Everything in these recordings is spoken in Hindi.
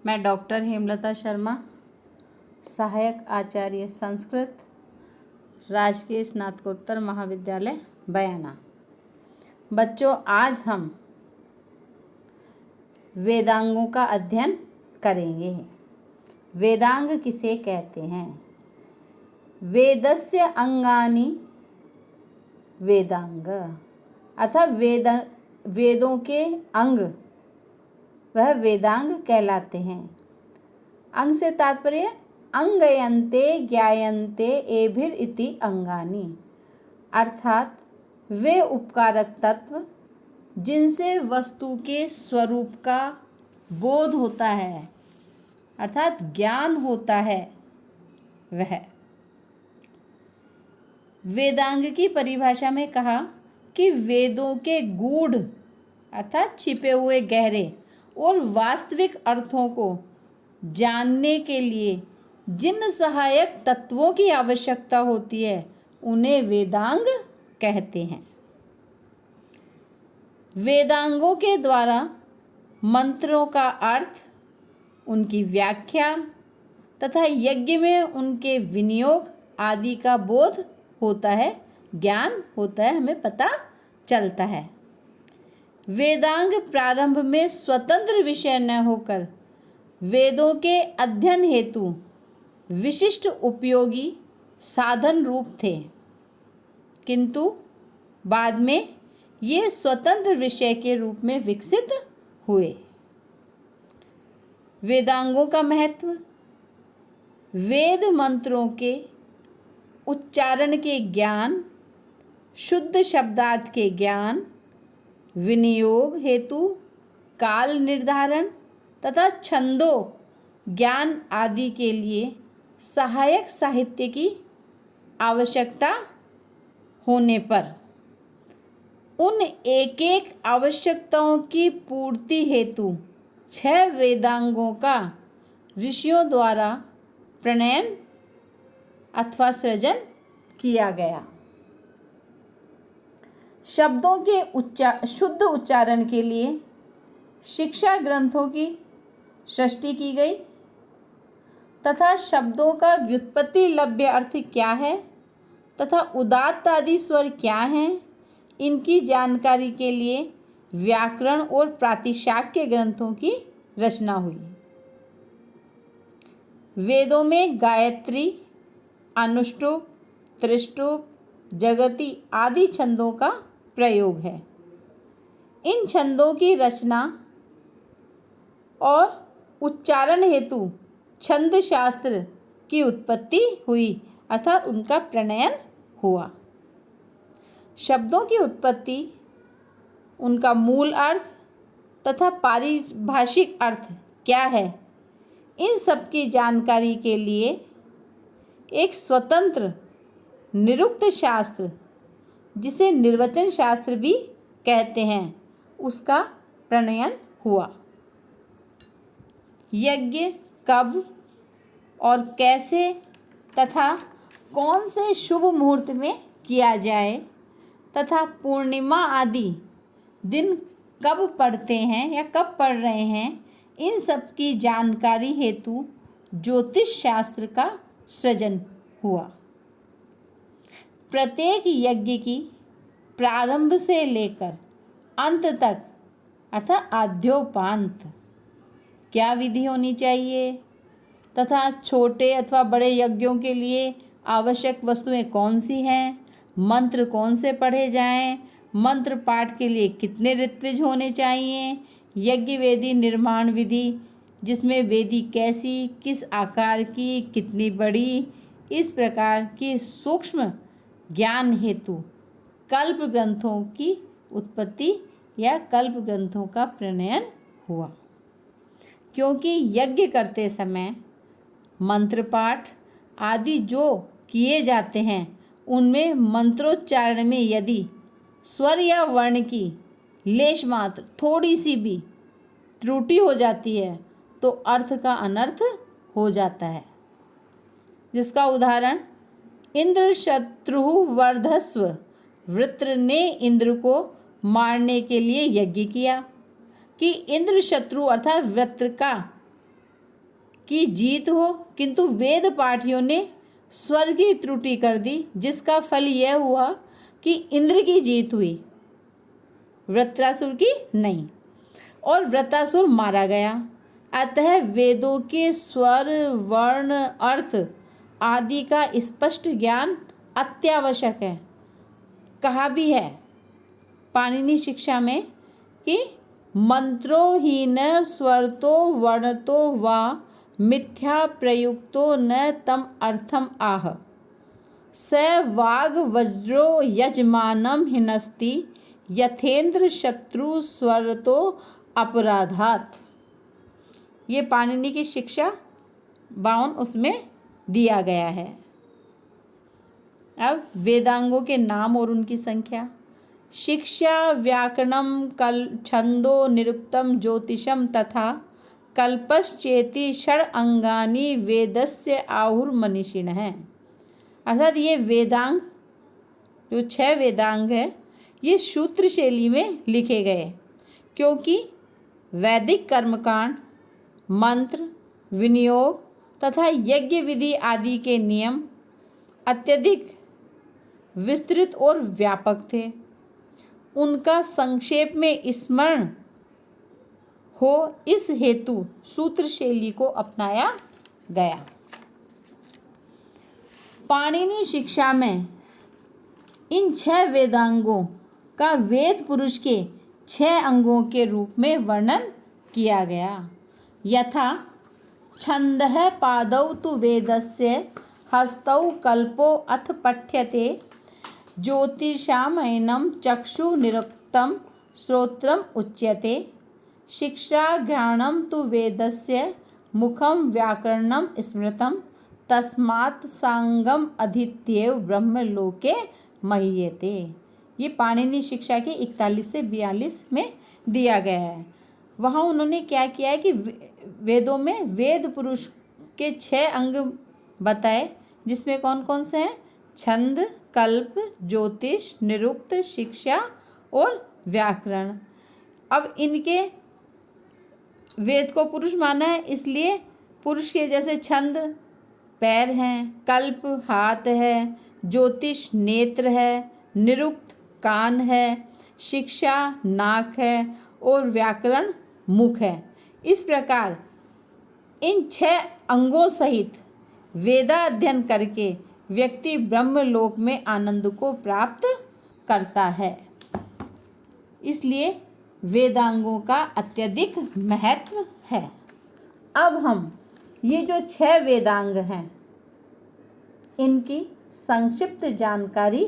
मैं डॉक्टर हेमलता शर्मा, सहायक आचार्य संस्कृत, राजकीय स्नातकोत्तर महाविद्यालय बयाना। बच्चों, आज हम वेदांगों का अध्ययन करेंगे। वेदांग किसे कहते हैं? वेदस्य अंगानि वेदांग, अर्थात वेदों के अंग वह वेदांग कहलाते हैं। अंग से तात्पर्य अंगयन्ते ज्ञायन्ते एभिर इति अंगानि, अर्थात वे उपकारक तत्व जिनसे वस्तु के स्वरूप का बोध होता है, अर्थात ज्ञान होता है वह। वेदांग की परिभाषा में कहा कि वेदों के गूढ़ अर्थात छिपे हुए गहरे और वास्तविक अर्थों को जानने के लिए जिन सहायक तत्वों की आवश्यकता होती है उन्हें वेदांग कहते हैं। वेदांगों के द्वारा मंत्रों का अर्थ, उनकी व्याख्या तथा यज्ञ में उनके विनियोग आदि का बोध होता है, ज्ञान होता है, हमें पता चलता है। वेदांग प्रारंभ में स्वतंत्र विषय न होकर वेदों के अध्ययन हेतु विशिष्ट उपयोगी साधन रूप थे, किंतु बाद में ये स्वतंत्र विषय के रूप में विकसित हुए। वेदांगों का महत्व: वेद मंत्रों के उच्चारण के ज्ञान, शुद्ध शब्दार्थ के ज्ञान, विनियोग हेतु काल निर्धारण तथा छंदों ज्ञान आदि के लिए सहायक साहित्य की आवश्यकता होने पर उन एक एक आवश्यकताओं की पूर्ति हेतु 6 वेदांगों का ऋषियों द्वारा प्रणयन अथवा सृजन किया गया। शब्दों के शुद्ध उच्चारण के लिए शिक्षा ग्रंथों की सृष्टि की गई तथा शब्दों का व्युत्पत्ति लभ्य अर्थ क्या है तथा उदात्त आदि स्वर क्या हैं, इनकी जानकारी के लिए व्याकरण और प्रातिशाख्य ग्रंथों की रचना हुई। वेदों में गायत्री, अनुष्टुप, त्रिष्टुप, जगति आदि छंदों का प्रयोग है। इन छंदों की रचना और उच्चारण हेतु छंद शास्त्र की उत्पत्ति हुई अर्थात उनका प्रणयन हुआ। शब्दों की उत्पत्ति, उनका मूल अर्थ तथा पारिभाषिक अर्थ क्या है, इन सब की जानकारी के लिए एक स्वतंत्र निरुक्त शास्त्र, जिसे निर्वचन शास्त्र भी कहते हैं, उसका प्रणयन हुआ। यज्ञ कब और कैसे तथा कौन से शुभ मुहूर्त में किया जाए तथा पूर्णिमा आदि दिन कब पड़ते हैं या कब पड़ रहे हैं, इन सब की जानकारी हेतु ज्योतिष शास्त्र का सृजन हुआ। प्रत्येक यज्ञ की प्रारंभ से लेकर अंत तक अर्थात आद्योपांत क्या विधि होनी चाहिए तथा छोटे अथवा बड़े यज्ञों के लिए आवश्यक वस्तुएं कौन सी हैं, मंत्र कौन से पढ़े जाएं, मंत्र पाठ के लिए कितने ऋत्विज होने चाहिए, यज्ञ वेदी निर्माण विधि जिसमें वेदी कैसी, किस आकार की, कितनी बड़ी, इस प्रकार की सूक्ष्म ज्ञान हेतु कल्प ग्रंथों की उत्पत्ति या कल्प ग्रंथों का प्रणयन हुआ। क्योंकि यज्ञ करते समय मंत्र पाठ आदि जो किए जाते हैं उनमें मंत्रोच्चारण में यदि स्वर या वर्ण की लेश मात्र थोड़ी सी भी त्रुटि हो जाती है तो अर्थ का अनर्थ हो जाता है। जिसका उदाहरण इंद्र शत्रु वर्धस्व, वृत्र ने इंद्र को मारने के लिए यज्ञ किया कि इंद्र शत्रु अर्थात वृत्र का की जीत हो, किंतु वेद पाठियों ने स्वर की त्रुटि कर दी, जिसका फल यह हुआ कि इंद्र की जीत हुई, वृत्रासुर की नहीं, और वृत्रासुर मारा गया। अतः वेदों के स्वर, वर्ण, अर्थ आदि का स्पष्ट ज्ञान अत्यावश्यक है। कहा भी है पाणिनि शिक्षा में कि मंत्रो हीन स्वरतो वर्णतो वा मिथ्या प्रयुक्तो न तम अर्थम आह, स वाग वज्रो यजमानम हिनस्ति यथेंद्र शत्रु स्वरतो अपराधात। ये पाणिनि की शिक्षा 52 उसमें दिया गया है। अब वेदांगों के नाम और उनकी संख्या। शिक्षा व्याकरणम कल छंदो निरुक्तम ज्योतिषम तथा कल्पश्चेति षड अंगानि वेदस्य आहुर्मनीषिण है। अर्थात ये वेदांग, जो 6 वेदांग है, ये सूत्र शैली में लिखे गए, क्योंकि वैदिक कर्मकांड, मंत्र, विनियोग तथा यज्ञ विधि आदि के नियम अत्यधिक विस्तृत और व्यापक थे। उनका संक्षेप में स्मरण हो, इस हेतु सूत्र शैली को अपनाया गया। पाणिनि शिक्षा में इन 6 वेदांगों का वेद पुरुष के 6 अंगों के रूप में वर्णन किया गया। यथा छंदः पादौ तु वेदस्य, हस्तौ कल्पो अथ पठ्यते, ज्योतिषामयनं चक्षु निरुक्तं श्रोत्रम उच्यते, शिक्षा घ्राणं तु वेदस्य, मुखं व्याकरणं स्मृतं, तस्मात् सांगम अधीत्येव ब्रह्मलोके महीयते। ये पाणिनि शिक्षा के 41 से 42 में दिया गया है। वहाँ उन्होंने क्या किया है कि वेदों में वेद पुरुष के 6 अंग बताए, जिसमें कौन कौन से हैं? छंद, कल्प, ज्योतिष, निरुक्त, शिक्षा और व्याकरण। अब इनके वेद को पुरुष माना है, इसलिए पुरुष के जैसे छंद पैर हैं, कल्प हाथ है, ज्योतिष नेत्र है, निरुक्त कान है, शिक्षा नाक है और व्याकरण मुख है। इस प्रकार इन 6 अंगों सहित वेदाध्ययन करके व्यक्ति ब्रह्मलोक में आनंद को प्राप्त करता है। इसलिए वेदांगों का अत्यधिक महत्व है। अब हम ये जो 6 वेदांग हैं, इनकी संक्षिप्त जानकारी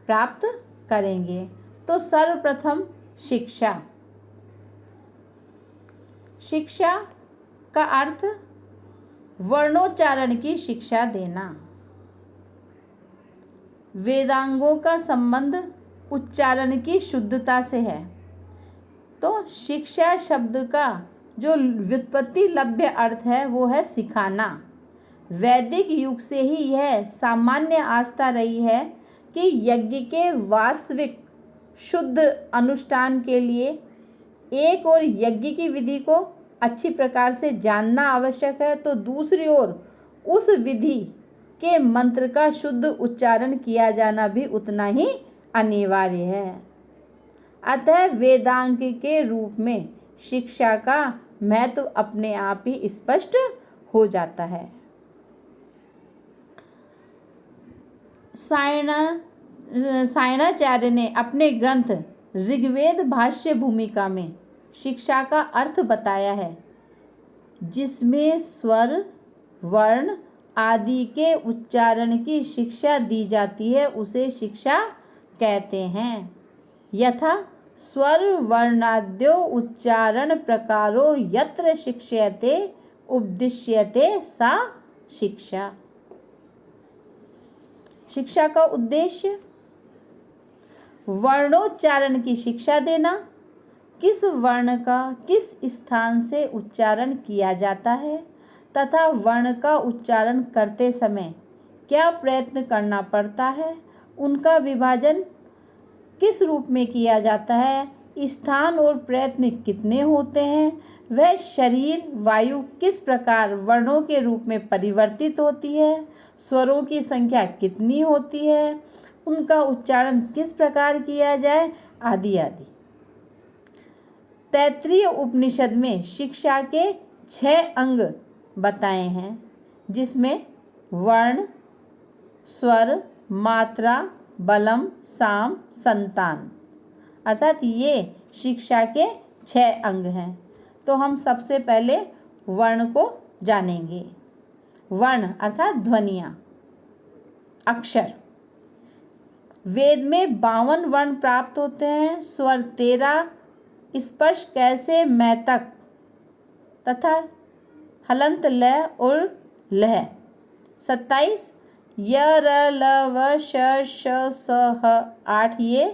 प्राप्त करेंगे। तो सर्वप्रथम शिक्षा। शिक्षा का अर्थ वर्णोच्चारण की शिक्षा देना। वेदांगों का संबंध उच्चारण की शुद्धता से है। तो शिक्षा शब्द का जो व्युत्पत्ति लभ्य अर्थ है वो है सिखाना। वैदिक युग से ही यह सामान्य आस्था रही है कि यज्ञ के वास्तविक शुद्ध अनुष्ठान के लिए एक ओर यज्ञ की विधि को अच्छी प्रकार से जानना आवश्यक है, तो दूसरी ओर उस विधि के मंत्र का शुद्ध उच्चारण किया जाना भी उतना ही अनिवार्य है। अतः वेदांग के रूप में शिक्षा का महत्व अपने आप ही स्पष्ट हो जाता है। सायणाचार्य ने अपने ग्रंथ ऋग्वेद भाष्य भूमिका में शिक्षा का अर्थ बताया है, जिसमें स्वर, वर्ण आदि के उच्चारण की शिक्षा दी जाती है, उसे शिक्षा कहते हैं। यथा स्वर वर्णाद्यो उच्चारण प्रकारो यत्र शिक्ष्यते उपदिश्यते सा शिक्षा। शिक्षा का उद्देश्य वर्णोच्चारण की शिक्षा देना, किस वर्ण का किस स्थान से उच्चारण किया जाता है तथा वर्ण का उच्चारण करते समय क्या प्रयत्न करना पड़ता है, उनका विभाजन किस रूप में किया जाता है, स्थान और प्रयत्न कितने होते हैं, वह शरीर वायु किस प्रकार वर्णों के रूप में परिवर्तित होती है, स्वरों की संख्या कितनी होती है, उनका उच्चारण किस प्रकार किया जाए, आदि आदि। तैत्तिरीय उपनिषद में शिक्षा के 6 अंग बताए हैं, जिसमें वर्ण, स्वर, मात्रा, बलम, साम, संतान, अर्थात ये शिक्षा के 6 अंग हैं। तो हम सबसे पहले वर्ण को जानेंगे। वर्ण अर्थात ध्वनियाँ, अक्षर। वेद में 52 वर्ण प्राप्त होते हैं। स्वर 13, स्पर्श कैसे मैतक तथा हलंत लय और लह 27, य र ल व श श स ह 8, ये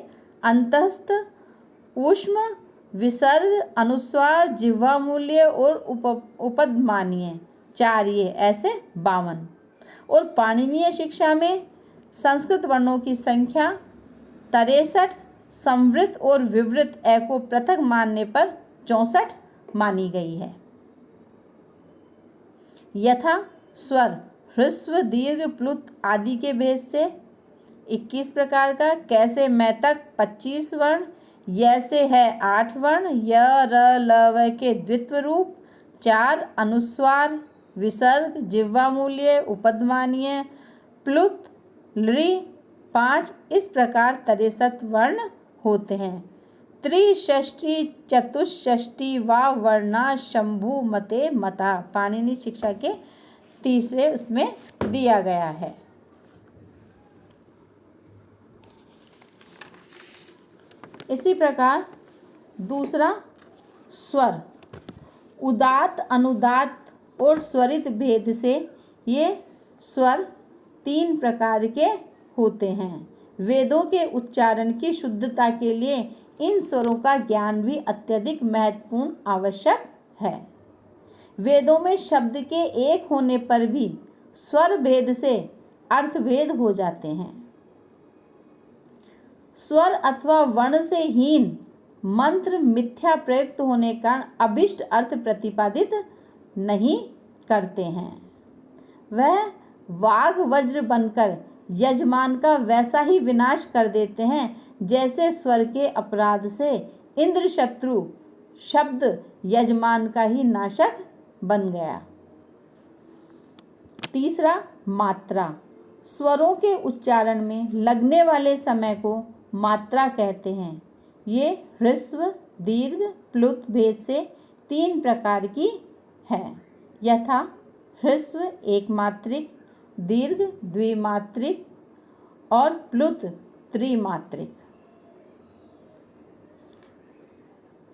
अंतस्थ, ऊष्म, विसर्ग, अनुस्वार, जिह्वा मूल्य और उपधमानीय 4, ये ऐसे 52। और पाणिनीय शिक्षा में संस्कृत वर्णों की संख्या 63, संवृत और विवृत ए को पृथक मानने पर 64 मानी गई है। यथा स्वर ह्रस्व, दीर्घ, प्लुत आदि के भेद से 21 प्रकार का। कैसे मैतक 25 वर्ण, य से है 8 वर्ण, य र ल व के द्वित्व रूप 4, अनुस्वार, विसर्ग, जिह्वा मूल्य, उपधमानीय, प्लुत, लृ 5, इस प्रकार 63 वर्ण होते हैं। त्रिषष्ठी चतुष्षष्ठी वा वर्णा शंभु मते मता, पाणिनि शिक्षा के 3 उसमें दिया गया है। इसी प्रकार दूसरा स्वर, उदात्त, अनुदात्त और स्वरित भेद से ये स्वर 3 प्रकार के होते हैं। वेदों के उच्चारण की शुद्धता के लिए इन स्वरों का ज्ञान भी अत्यधिक महत्वपूर्ण आवश्यक है। वेदों में शब्द के एक होने पर भी स्वर भेद से अर्थभेद हो जाते हैं। स्वर अथवा वर्ण से हीन मंत्र मिथ्या प्रयुक्त होने के कारण अभिष्ट अर्थ प्रतिपादित नहीं करते हैं। वह वाग वज्र बनकर यजमान का वैसा ही विनाश कर देते हैं जैसे स्वर के अपराध से इंद्र शत्रु शब्द यजमान का ही नाशक बन गया। तीसरा मात्रा, स्वरों के उच्चारण में लगने वाले समय को मात्रा कहते हैं। ये ह्रस्व, दीर्घ, प्लुत भेद से 3 प्रकार की है। यथा ह्रस्व एकमात्रिक, दीर्घ द्विमात्रिक और प्लुत त्रिमात्रिक।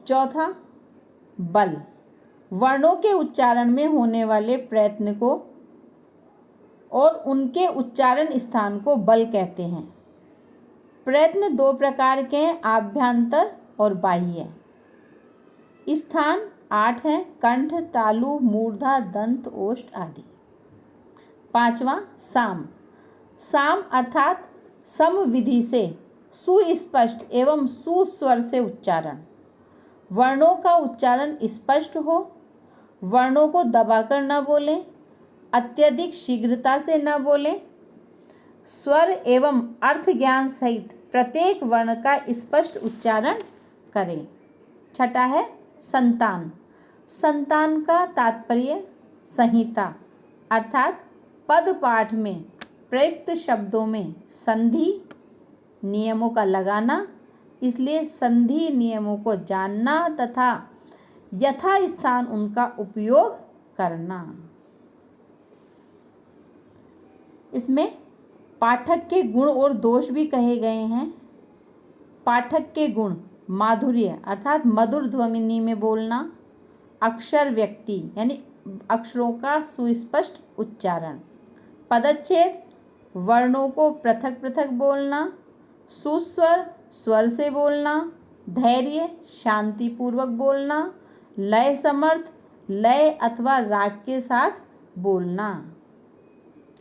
चौथा बल, वर्णों के उच्चारण में होने वाले प्रयत्न को और उनके उच्चारण स्थान को बल कहते हैं। प्रयत्न 2 प्रकार के हैं, आभ्यंतर और बाह्य। स्थान 8 हैं, कंठ, तालु, मूर्धा, दंत, ओष्ठ आदि। 5वां साम, साम अर्थात समविधि से सुस्पष्ट एवं सुस्वर से उच्चारण। वर्णों का उच्चारण स्पष्ट हो, वर्णों को दबाकर न बोलें, अत्यधिक शीघ्रता से न बोलें, स्वर एवं अर्थ ज्ञान सहित प्रत्येक वर्ण का स्पष्ट उच्चारण करें। छठा है संतान, संतान का तात्पर्य संहिता अर्थात पद पाठ में प्रयुक्त शब्दों में संधि नियमों का लगाना, इसलिए संधि नियमों को जानना तथा यथास्थान उनका उपयोग करना। इसमें पाठक के गुण और दोष भी कहे गए हैं। पाठक के गुण माधुर्य अर्थात मधुर ध्वनि में बोलना, अक्षर व्यक्ति यानी अक्षरों का सुस्पष्ट उच्चारण, पदच्छेद वर्णों को पृथक पृथक बोलना, सुस्वर स्वर से बोलना, धैर्य शांतिपूर्वक बोलना, लय समर्थ लय अथवा राग के साथ बोलना।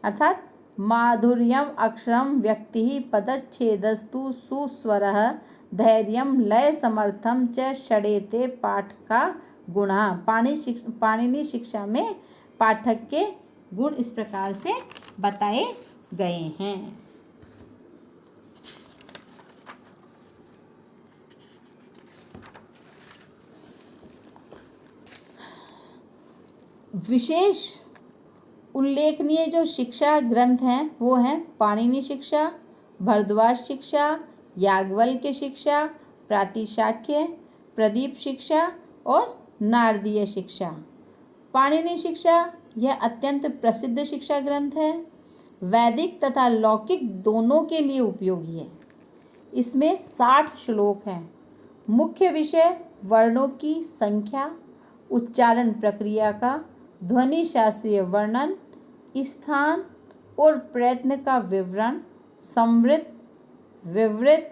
अर्थात माधुर्यम अक्षरम व्यक्ति पदच्छेदस्तु सुस्वरः धैर्यं लय समर्थम च षडेते पाठ का गुणा। पाणिनि शिक्षा में पाठक के गुण इस प्रकार से बताए गए हैं। विशेष उल्लेखनीय जो शिक्षा ग्रंथ हैं वो हैं पाणिनि शिक्षा, भरद्वाज शिक्षा, याज्ञवल्क्य शिक्षा, प्रातिशाख्य, प्रदीप शिक्षा और नारदीय शिक्षा। पाणिनि शिक्षा यह अत्यंत प्रसिद्ध शिक्षा ग्रंथ है। वैदिक तथा लौकिक दोनों के लिए उपयोगी है। इसमें 60 श्लोक हैं। मुख्य विषय वर्णों की संख्या, उच्चारण प्रक्रिया का ध्वनि शास्त्रीय वर्णन, स्थान और प्रयत्न का विवरण, संवृत, विवृत,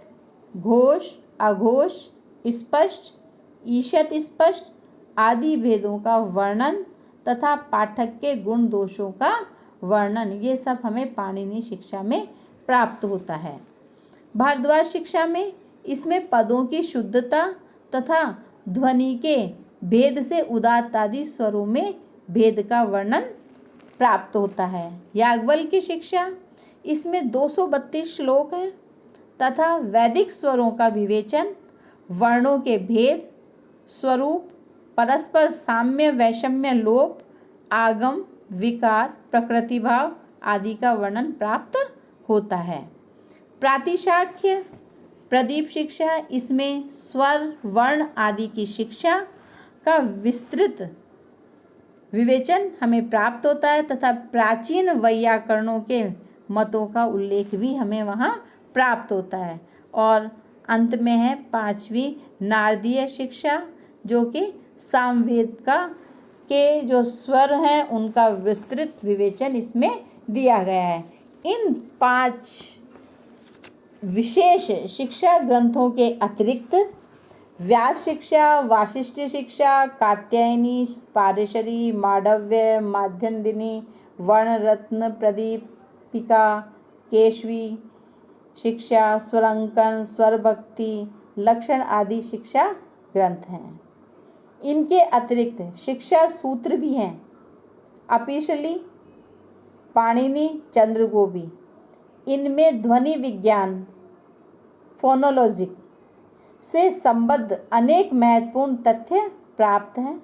घोष, अघोष, स्पष्ट, ईषत् स्पष्ट आदि भेदों का वर्णन तथा पाठक के गुण दोषों का वर्णन, ये सब हमें पाणिनि शिक्षा में प्राप्त होता है। भारद्वाज शिक्षा में इसमें पदों की शुद्धता तथा ध्वनि के भेद से उदात्त आदि स्वरों में भेद का वर्णन प्राप्त होता है। याज्ञवल्क्य शिक्षा इसमें 232 श्लोक हैं तथा वैदिक स्वरों का विवेचन, वर्णों के भेद, स्वरूप, परस्पर साम्य वैषम्य लोप, आगम, विकार, प्रकृति भाव आदि का वर्णन प्राप्त होता है। प्रातिशाख्य प्रदीप शिक्षा इसमें स्वर, वर्ण आदि की शिक्षा का विस्तृत विवेचन हमें प्राप्त होता है तथा प्राचीन वैयाकरणों के मतों का उल्लेख भी हमें वहाँ प्राप्त होता है। और अंत में है 5वीं नारदीय शिक्षा, जो कि सामवेद के जो स्वर हैं उनका विस्तृत विवेचन इसमें दिया गया है। इन 5 विशेष शिक्षा ग्रंथों के अतिरिक्त व्यास शिक्षा, वासिष्ठ शिक्षा, कात्यायनी, पारेशरी, मांडव्य, माध्यन्दिनी, वर्णरत्न, प्रदीपिका, केशवी शिक्षा, स्वरांकन, स्वरभक्ति, लक्षण आदि शिक्षा ग्रंथ हैं। इनके अतिरिक्त शिक्षा सूत्र भी हैं। अपिशली, पाणिनि, चंद्रगोबी। इनमें ध्वनि विज्ञान, फोनोलॉजिक से संबद्ध अनेक महत्वपूर्ण तथ्य प्राप्त हैं।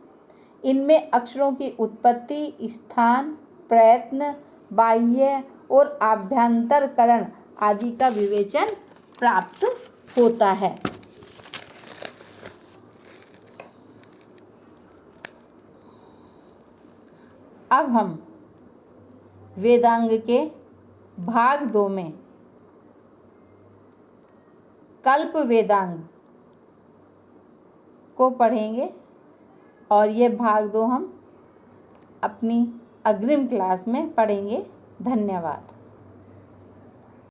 इनमें अक्षरों की उत्पत्ति, स्थान, प्रयत्न, बाह्य और आभ्यंतरकरण आदि का विवेचन प्राप्त होता है। अब हम वेदांग के भाग 2 में कल्प वेदांग को पढ़ेंगे और ये भाग 2 हम अपनी अग्रिम क्लास में पढ़ेंगे। धन्यवाद।